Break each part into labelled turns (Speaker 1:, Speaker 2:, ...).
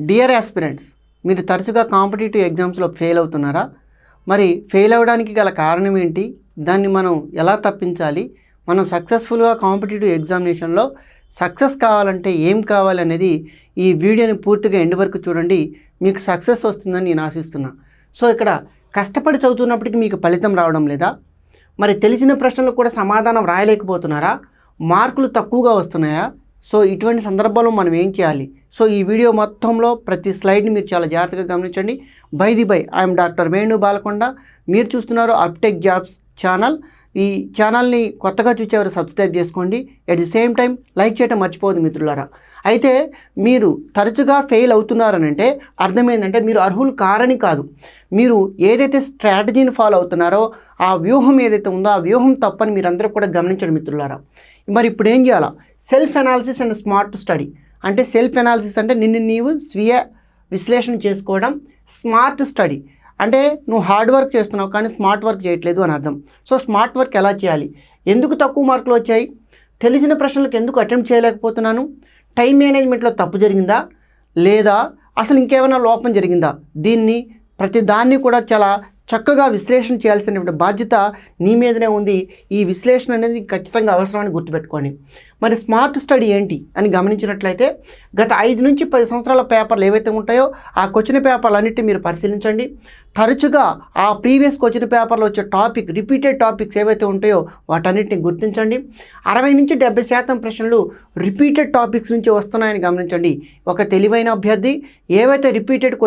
Speaker 1: Dear aspirants, మీరు తరచుగా competitive ఎగ్జామ్స్లో ఫెయిల్ అవుతున్నారా? మరి ఫెయిల్ అవ్వడానికి గల కారణం ఏంటి? దాన్ని మనం ఎలా తప్పించాలి? మనం సక్సెస్ఫుల్గా కాంపిటేటివ్ ఎగ్జామినేషన్లో సక్సెస్ కావాలంటే ఏం కావాలి అనేది ఈ వీడియోని పూర్తిగా ఎండ్ వరకు చూడండి. మీకు సక్సెస్ వస్తుందని నేను ఆశిస్తున్నా. సో ఇక్కడ కష్టపడి చదువుతున్నప్పటికీ మీకు ఫలితం రావడం లేదా? మరి తెలిసిన ప్రశ్నలకు కూడా సమాధానం రాయలేకపోతున్నారా? మార్కులు తక్కువగా వస్తున్నాయా? సో ఇటువంటి సందర్భాల్లో మనం ఏం చేయాలి? సో ఈ వీడియో మొత్తంలో ప్రతి స్లైడ్ని మీరు చాలా జాగ్రత్తగా గమనించండి. I'm doctor Venu Balkonda. మీరు చూస్తున్నారు అప్టెక్ జాబ్స్ ఛానల్. ఈ ఛానల్ని కొత్తగా చూసేవారు సబ్స్క్రైబ్ చేసుకోండి. At the same time like చేయడం మర్చిపోవద్దు మిత్రులారా. అయితే మీరు తరచుగా ఫెయిల్ అవుతున్నారనంటే అర్థమైందంటే మీరు అర్హులు కారని కాదు. మీరు ఏదైతే స్ట్రాటజీని ఫాలో అవుతున్నారో ఆ వ్యూహం ఏదైతే ఉందో ఆ వ్యూహం తప్పని మీరందరూ కూడా గమనించండి మిత్రులారా. మరి ఇప్పుడు ఏం చేయాలా? Self analysis and smart study. అంటే సెల్ఫ్ అనాలిసిస్ అంటే నిన్ను నీవు స్వీయ విశ్లేషణ చేసుకోవడం. స్మార్ట్ స్టడీ అంటే నువ్వు హార్డ్ వర్క్ చేస్తున్నావు కానీ స్మార్ట్ వర్క్ చేయట్లేదు అని అర్థం. సో స్మార్ట్ వర్క్ ఎలా చేయాలి? ఎందుకు తక్కువ మార్కులు వచ్చాయి? తెలిసిన ప్రశ్నలకు ఎందుకు అటెంప్ట్ చేయలేకపోతున్నాను? టైం మేనేజ్మెంట్లో తప్పు జరిగిందా లేదా అసలు ఇంకేమైనా లోపం జరిగిందా? దీన్ని ప్రతి దాన్ని కూడా చాలా చక్కగా విశ్లేషణ చేయాల్సిన బాధ్యత నీ మీదనే ఉంది. ఈ విశ్లేషణ అనేది ఖచ్చితంగా అవసరమని గుర్తుపెట్టుకోండి. మరి స్మార్ట్ స్టడీ ఏంటి అని గమనించినట్లయితే గత 5 నుంచి 10 సంవత్సరాల పేపర్లు ఏవైతే ఉంటాయో ఆ క్వశ్చన్ పేపర్లు అన్నిటి మీరు పరిశీలించండి. తరచుగా ఆ ప్రీవియస్ క్వశ్చన్ పేపర్లో వచ్చే రిపీటెడ్ టాపిక్స్ ఏవైతే ఉంటాయో వాటన్నిటిని గుర్తించండి. 60 నుంచి 70% ప్రశ్నలు రిపీటెడ్ టాపిక్స్ నుంచి వస్తున్నాయని గమనించండి. ఒక తెలివైన అభ్యర్థి ఏవైతే రిపీటెడ్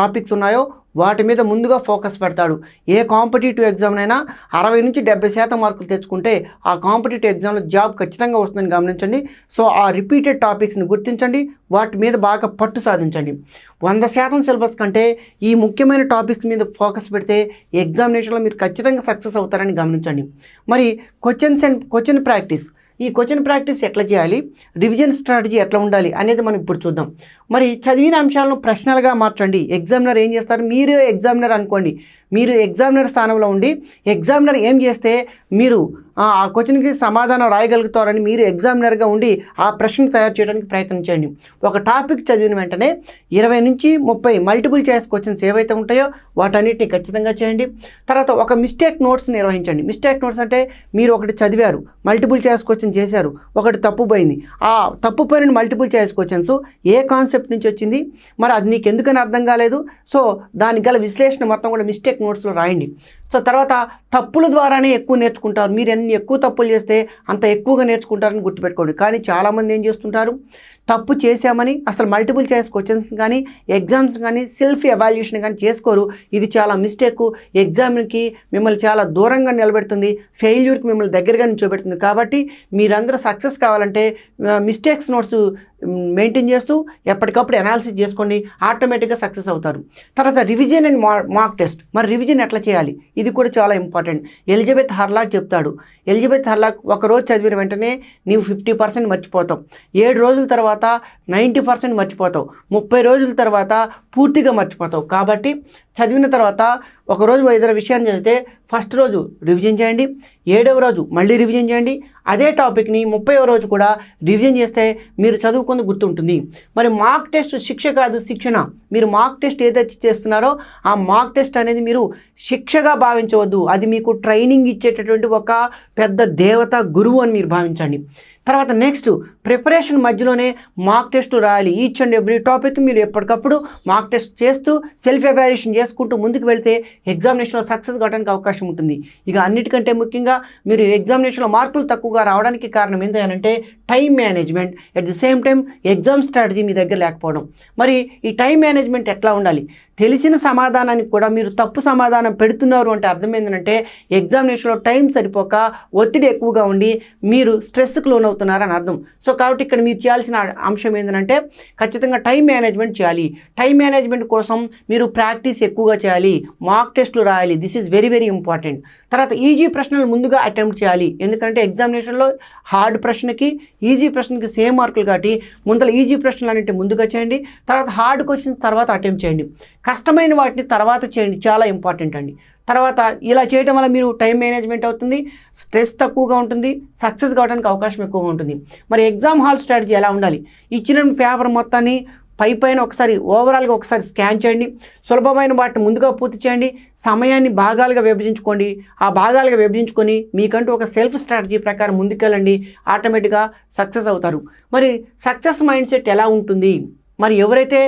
Speaker 1: టాపిక్స్ ఉన్నాయో వాటి మీద ముందుగా ఫోకస్ పెడతాడు. ఏ కాంపిటేటివ్ ఎగ్జామ్నైనా 60 నుంచి 70% మార్కులు తెచ్చుకుంటే ఆ కాంపిటేటివ్ ఎగ్జామ్లో జాబ్ ఖచ్చితంగా వస్తుందని గమనించండి. సో ఆ రిపీటెడ్ టాపిక్స్ని గుర్తించండి, వాటి మీద బాగా పట్టు సాధించండి. 100% సిలబస్ కంటే ఈ ముఖ్యమైన టాపిక్స్ మీద ఫోకస్ పెడితే ఎగ్జామినేషన్లో మీరు ఖచ్చితంగా సక్సెస్ అవుతారని గమనించండి. మరి క్వశ్చన్ ప్రాక్టీస్. ఈ క్వశ్చన్ ప్రాక్టీస్ ఎట్లా చేయాలి, రివిజన్ స్ట్రాటజీ ఎట్లా ఉండాలి అనేది మనం ఇప్పుడు చూద్దాం. మరి చదివిన అంశాలను ప్రశ్నలుగా మార్చండి. ఎగ్జామినర్ ఏం చేస్తారు? మీరు ఎగ్జామినర్ అనుకోండి. మీరు ఎగ్జామినర్ స్థానంలో ఉండి ఎగ్జామినర్ ఏం చేస్తే మీరు ఆ క్వశ్చన్కి సమాధానం రాయగలుగుతారని మీరు ఎగ్జామినర్గా ఉండి ఆ ప్రశ్న తయారు చేయడానికి ప్రయత్నం చేయండి. ఒక టాపిక్ చదివిన వెంటనే 20 నుంచి 30 మల్టిపుల్ చాయిస్ క్వశ్చన్స్ ఏవైతే ఉంటాయో వాటన్నిటిని ఖచ్చితంగా చేయండి. తర్వాత ఒక మిస్టేక్ నోట్స్ నిర్వహించండి. మిస్టేక్ నోట్స్ అంటే మీరు ఒకటి చదివారు, మల్టిపుల్ చాయిస్ క్వశ్చన్ చేశారు, ఒకటి తప్పుపోయింది. ఆ తప్పుపోయిన మల్టిపుల్ చాయిస్ క్వశ్చన్స్ ఏ కాన్సెప్ట్ నుంచి వచ్చింది, మరి అది నీకు ఎందుకని అర్థం కాలేదు, సో దానికి గల విశ్లేషణ మొత్తం కూడా మిస్టేక్ నోట్స్లో రాయండి. సో తర్వాత తప్పుల ద్వారానే ఎక్కువ నేర్చుకుంటారు. మీరు ఎన్ని ఎక్కువ తప్పులు చేస్తే అంత ఎక్కువగా నేర్చుకుంటారని గుర్తుపెట్టుకోండి. కానీ చాలామంది ఏం చేస్తుంటారు, తప్పు చేశామని అసలు మల్టిపుల్ చాయిస్ క్వశ్చన్స్ కానీ ఎగ్జామ్స్ కానీ సెల్ఫ్ ఎవాల్యుయేషన్ కానీ చేసుకోరు. ఇది చాలా మిస్టేక్. ఎగ్జామ్కి మిమ్మల్ని చాలా దూరంగా నిలబెడుతుంది, ఫెయిల్యూర్కి మిమ్మల్ని దగ్గరగా నిల్చోబెడుతుంది. కాబట్టి మీరందరూ సక్సెస్ కావాలంటే మిస్టేక్స్ నోట్స్ మెయింటైన్ చేస్తూ ఎప్పటికప్పుడు అనాలిసిస్ చేసుకోండి, ఆటోమేటిక్గా సక్సెస్ అవుతారు. తర్వాత రివిజన్ అండ్ మాక్ టెస్ట్. మరి రివిజన్ ఎట్లా చేయాలి? ఇది కూడా చాలా ఇంపార్టెంట్. ఎలిజబెత్ హర్లాక్ చెప్తాడు. ఎలిజబెత్ హర్లాక్ ఒకరోజు చదివిన వెంటనే నీవు 50% మర్చిపోతావు, 7 రోజుల తర్వాత 90% మర్చిపోతావు, 30 రోజుల తర్వాత పూర్తిగా మర్చిపోతావు. కాబట్టి చదివిన తర్వాత ఒకరోజు ఏదైనా విషయాన్ని చదివితే ఫస్ట్ రోజు రివిజన్ చేయండి, 7వ రోజు మళ్ళీ రివిజన్ చేయండి. అదే టాపిక్ని 30వ రోజు కూడా రివిజన్ చేస్తే మీరు చదువుకుంది గుర్తుంటుంది. మరి మాక్ టెస్ట్ శిక్ష కాదు, శిక్షణ. మీరు మాక్ టెస్ట్ ఏదైతే చేస్తున్నారో ఆ మాక్ టెస్ట్ అనేది మీరు శిక్షగా భావించవద్దు. అది మీకు ట్రైనింగ్ ఇచ్చేటటువంటి ఒక పెద్ద దేవత గురువు అని మీరు భావించండి. తర్వాత నెక్స్ట్ ప్రిపరేషన్ మధ్యలోనే మాక్ టెస్ట్ రాయాలి. ఈచ్ అండ్ ఎవ్రీ టాపిక్ మీరు ఎప్పటికప్పుడు మాక్ టెస్ట్ చేస్తూ సెల్ఫ్ ఎవాల్యుయేషన్ చేసుకుంటూ ముందుకు వెళ్తే ఎగ్జామినేషన్లో సక్సెస్ కావడానికి అవకాశం ఉంటుంది. ఇక అన్నిటికంటే ముఖ్యంగా మీరు ఎగ్జామినేషన్లో మార్కులు తక్కువగా రావడానికి కారణం ఏంటంటే time management, at the same time exam strategy మీ దగ్గర లేకపోవడం. మరి ఈ టైం మేనేజ్మెంట్ ఎట్లా ఉండాలి? తెలిసిన సమాధానానికి కూడా మీరు తప్పు సమాధానం పెడుతున్నారు అంటే అర్థం ఏంటంటే ఎగ్జామినేషన్లో టైం సరిపోక ఒత్తిడి ఎక్కువగా ఉండి మీరు స్ట్రెస్కి లోనవుతున్నారని అర్థం. సో కాబట్టి ఇక్కడ మీరు చేయాల్సిన అంశం ఏంటంటే ఖచ్చితంగా టైం మేనేజ్మెంట్ చేయాలి. టైం మేనేజ్మెంట్ కోసం మీరు ప్రాక్టీస్ ఎక్కువగా చేయాలి, మాక్ టెస్ట్లు రాయాలి. This is very very important. తర్వాత ఈజీ ప్రశ్నలు ముందుగా అటెంప్ట్ చేయాలి. ఎందుకంటే ఎగ్జామినేషన్లో హార్డ్ ప్రశ్నకి ఈజీ ప్రశ్నకి సేమ్ మార్కులు కాబట్టి ముందర ఈజీ ప్రశ్నలు అన్నింటి ముందుగా చేయండి. తర్వాత హార్డ్ క్వశ్చన్స్ తర్వాత అటెంప్ట్ చేయండి. కష్టమైన వాటిని తర్వాత చేయండి, చాలా ఇంపార్టెంట్ అండి. తర్వాత ఇలా చేయడం వల్ల మీరు టైం మేనేజ్మెంట్ అవుతుంది, స్ట్రెస్ తక్కువగా ఉంటుంది, సక్సెస్ కావడానికి అవకాశం ఎక్కువగా ఉంటుంది. మరి ఎగ్జామ్ హాల్ స్ట్రాటజీ ఎలా ఉండాలి? ఇచ్చిన పేపర్ మొత్తాన్ని పైన ఒకసారి ఓవరాల్గా ఒకసారి స్కాన్ చేయండి. సులభమైన వాటిని ముందుగా పూర్తి చేయండి. సమయాన్ని భాగాలుగా విభజించుకోండి. ఆ భాగాలుగా విభజించుకొని మీకంటూ ఒక సెల్ఫ్ స్ట్రాటజీ ప్రకారం ముందుకెళ్ళండి. ఆటోమేటిక్గా సక్సెస్ అవుతారు. మరి సక్సెస్ మైండ్ సెట్ ఎలా ఉంటుంది? మరి ఎవరైతే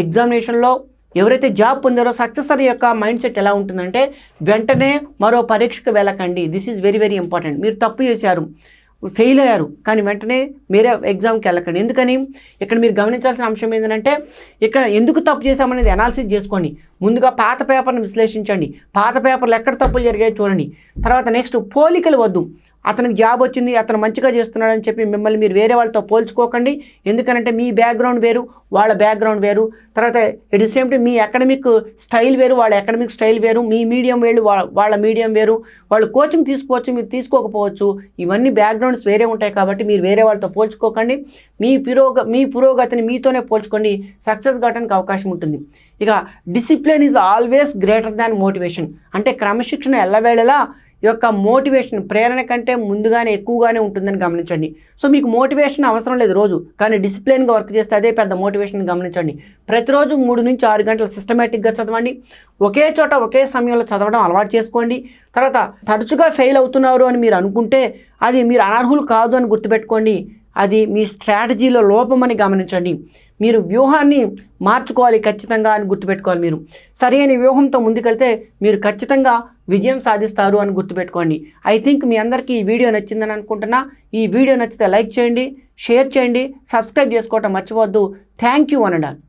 Speaker 1: ఎగ్జామినేషన్లో ఎవరైతే జాబ్ పొందారో సక్సెసర్ యొక్క మైండ్ సెట్ ఎలా ఉంటుందంటే, వెంటనే మరో పరీక్షకు వెళ్ళకండి. This is very very important. మీరు తప్పు చేశారు, ఫెయిల్ అయ్యారు, కానీ వెంటనే మీరే ఎగ్జామ్కి వెళ్ళకండి. ఎందుకని? ఇక్కడ మీరు గమనించాల్సిన అంశం ఏంటంటే, ఇక్కడ ఎందుకు తప్పు చేశామనేది అనాలిసిస్ చేసుకోండి. ముందుగా పాత పేపర్ని విశ్లేషించండి. పాత పేపర్లు ఎక్కడ తప్పులు జరిగాయో చూడండి. తర్వాత నెక్స్ట్ పోలికలు వద్దు. అతనికి జాబ్ వచ్చింది, అతను మంచిగా చేస్తున్నాడని చెప్పి మిమ్మల్ని మీరు వేరే వాళ్ళతో పోల్చుకోకండి. ఎందుకంటే మీ బ్యాక్గ్రౌండ్ వేరు, వాళ్ళ బ్యాక్గ్రౌండ్ వేరు. తర్వాత at the same time me academic style వేరు, వాళ్ళ అకాడమిక్ స్టైల్ వేరు. మీ మీడియం వేరు, వాళ్ళ మీడియం వేరు. వాళ్ళు కోచింగ్ తీసుకోవచ్చు, మీరు తీసుకోకపోవచ్చు. ఇవన్నీ బ్యాక్గ్రౌండ్స్ వేరే ఉంటాయి కాబట్టి మీరు వేరే వాళ్ళతో పోల్చుకోకండి. మీ పురోగతిని మీతోనే పోల్చుకోండి. సక్సెస్ కావడానికి అవకాశం ఉంటుంది. ఇక discipline is always greater than motivation. అంటే క్రమశిక్షణ ఎల్లవేళలా ఈ యొక్క మోటివేషన్ ప్రేరణ కంటే ముందుగానే ఎక్కువగానే ఉంటుందని గమనించండి. సో మీకు మోటివేషన్ అవసరం లేదు రోజు, కానీ డిసిప్లిన్గా వర్క్ చేస్తే అదే పెద్ద మోటివేషన్ గమనించండి. ప్రతిరోజు 3 నుంచి 6 గంటలు సిస్టమేటిక్గా చదవండి. ఒకే చోట ఒకే సమయంలో చదవడం అలవాటు చేసుకోండి. తర్వాత తరచుగా ఫెయిల్ అవుతున్నారు అని మీరు అనుకుంటే అది మీరు అనర్హులు కాదు అని గుర్తుపెట్టుకోండి. అది మీ స్ట్రాటజీలో లోపమని గమనించండి. మీరు వ్యూహాన్ని మార్చుకోవాలి ఖచ్చితంగా అని గుర్తుపెట్టుకోవాలి. మీరు సరైన వ్యూహంతో ముందుకెళ్తే మీరు ఖచ్చితంగా విజయం సాధిస్తారు అని గుర్తుపెట్టుకోండి. ఐ థింక్ మీ అందరికీ ఈ వీడియో నచ్చిందని అనుకుంటున్నా. ఈ వీడియో నచ్చితే లైక్ చేయండి, షేర్ చేయండి, సబ్స్క్రైబ్ చేసుకోవటం మర్చిపోవద్దు. Thank you one and all.